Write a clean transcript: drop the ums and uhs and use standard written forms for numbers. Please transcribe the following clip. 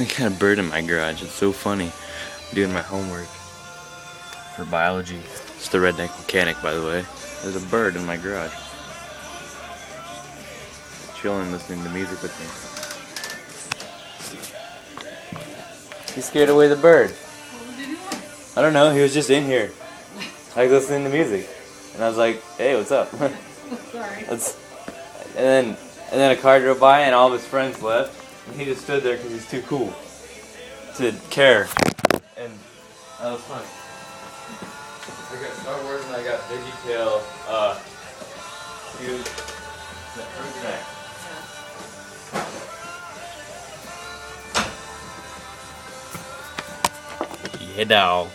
I got a bird in my garage. It's so funny. I'm doing my homework for biology. It's the redneck mechanic, by the way. There's a bird in my garage. Chilling, listening to music with me. He scared away the bird. What was he doing? I don't know. He was just in here, like listening to music, and I was like, "Hey, what's up?" Sorry. And then a car drove by, and all of his friends left, and he just stood there because he's too cool to care. And that was fun. I got Star Wars and I got VeggieTale. Dude, fruit snack. Yeah, dog.